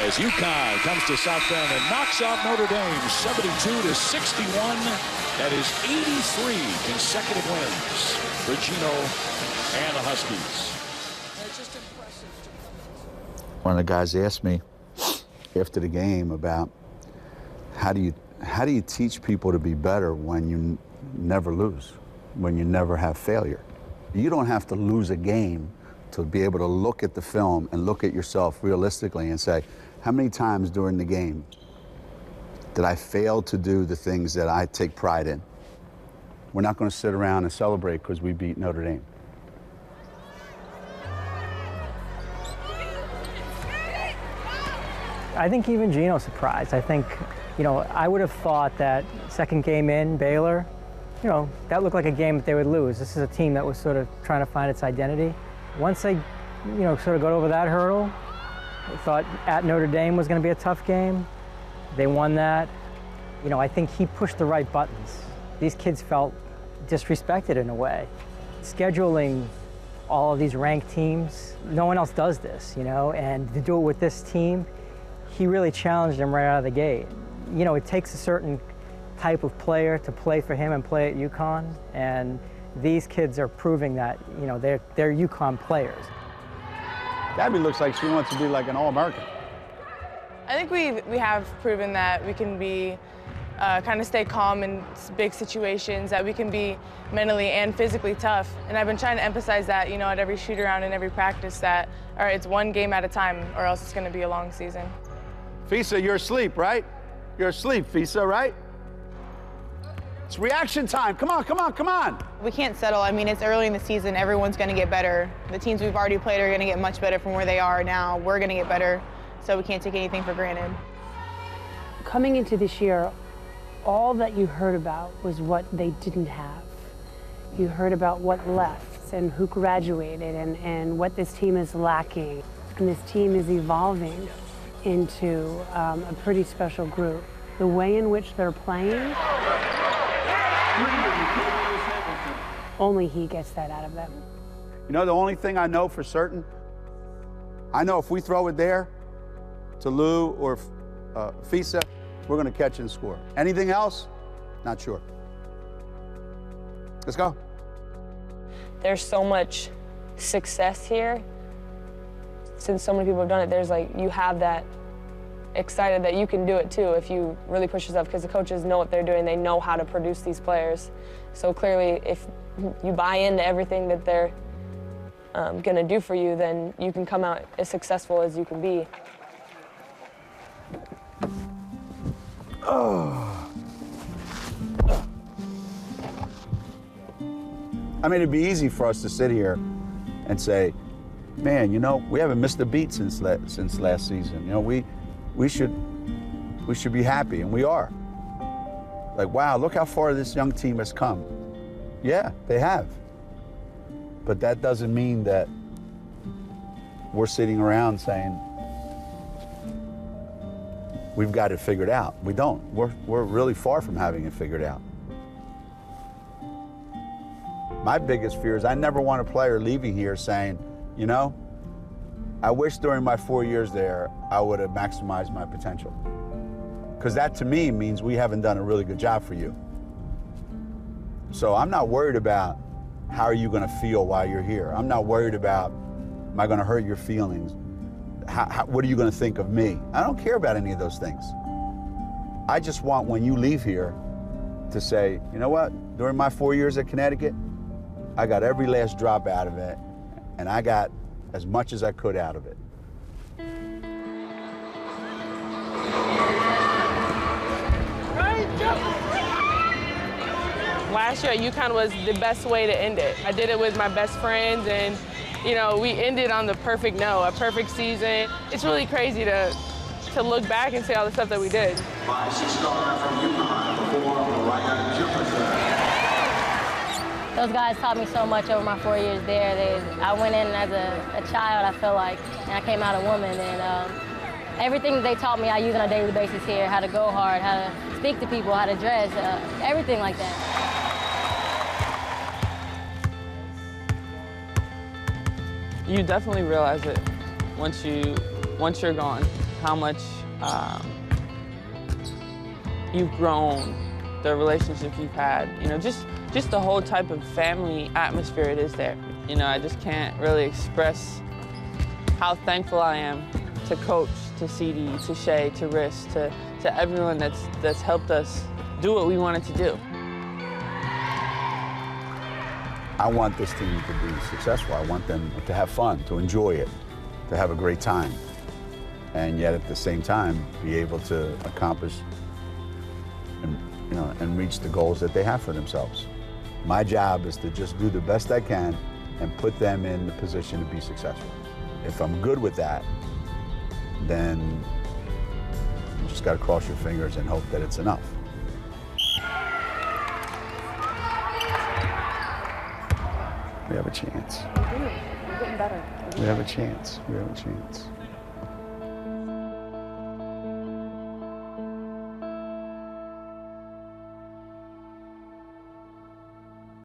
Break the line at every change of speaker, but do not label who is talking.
as UConn comes to South Bend and knocks off Notre Dame 72-61. That is 83 consecutive wins for Geno and the Huskies.
It's just impressive.
One of the guys asked me after the game about how do you teach people to be better when you never lose, when you never have failure? You don't have to lose a game to be able to look at the film and look at yourself realistically and say, how many times during the game did I fail to do the things that I take pride in? We're not going to sit around and celebrate because we beat Notre Dame.
I think even Geno's surprised. I think, I would have thought that second game in, Baylor, that looked like a game that they would lose. This is a team that was sort of trying to find its identity. Once they, sort of got over that hurdle, I thought at Notre Dame was going to be a tough game. They won that. I think he pushed the right buttons. These kids felt disrespected in a way. Scheduling all of these ranked teams, no one else does this, and to do it with this team, he really challenged them right out of the gate. It takes a certain type of player to play for him and play at UConn, and these kids are proving that, they're UConn players.
Gabby looks like she wants to be like an All-American.
I think we have proven that we can be, kind of stay calm in big situations, that we can be mentally and physically tough. And I've been trying to emphasize that, at every shoot-around and every practice that, all right, it's one game at a time or else it's going to be a long season.
Fisa, you're asleep, right? You're asleep, Fisa, right? It's reaction time. Come on, come on, come on.
We can't settle. I mean, it's early in the season. Everyone's going to get better. The teams we've already played are going to get much better from where they are now. We're going to get better, so we can't take anything for granted.
Coming into this year, all that you heard about was what they didn't have. You heard about what left and who graduated and what this team is lacking. And this team is evolving into a pretty special group. The way in which they're playing, only he gets that out of them.
The only thing I know for certain, I know if we throw it there to Lou or Fisa, we're going to catch and score. Anything else? Not sure. Let's go.
There's so much success here. Since so many people have done it, there's you have that excited that you can do it too if you really push yourself, because the coaches know what they're doing. They know how to produce these players. So clearly, if you buy into everything that they're going to do for you, then you can come out as successful as you can be.
I mean, it'd be easy for us to sit here and say, man, we haven't missed a beat since last season. We should be happy, and we are. Like, wow, look how far this young team has come. Yeah, they have. But that doesn't mean that we're sitting around saying, we've got it figured out. We don't. We're really far from having it figured out. My biggest fear is I never want a player leaving here saying, I wish during my 4 years there, I would have maximized my potential. Because that to me means we haven't done a really good job for you. So I'm not worried about how are you going to feel while you're here. I'm not worried about, am I going to hurt your feelings? What are you going to think of me? I don't care about any of those things. I just want when you leave here to say, you know what, during my 4 years at Connecticut, I got every last drop out of it, and I got as much as I could out of it.
Last year at UConn was the best way to end it. I did it with my best friends, and we ended on the perfect note, a perfect season. It's really crazy to look back and see all the stuff that we did.
5'6" guard from UConn, performed the right-hand jumper.
Those guys taught me so much over my 4 years there. I went in as a child, I feel like, and I came out a woman. And everything that they taught me, I use on a daily basis here, how to go hard, how to speak to people, how to dress, everything like that.
You definitely realize it once you're gone.
how much you've grown, the relationships you've had, you know, just the whole type of family atmosphere it is there. You know, I just can't really express how thankful I am to Coach, to CD, to Shay, to Riss, to everyone that's helped us do what we wanted to do.
I want this team to be successful. I want them to have fun, to enjoy it, to have a great time, and yet at the same time be able to accomplish and reach the goals that they have for themselves. My job is to just do the best I can and put them in the position to be successful. If I'm good with that, then you just got to cross your fingers and hope that it's enough. We have a chance.
We're getting better.
We have a chance. We have a chance.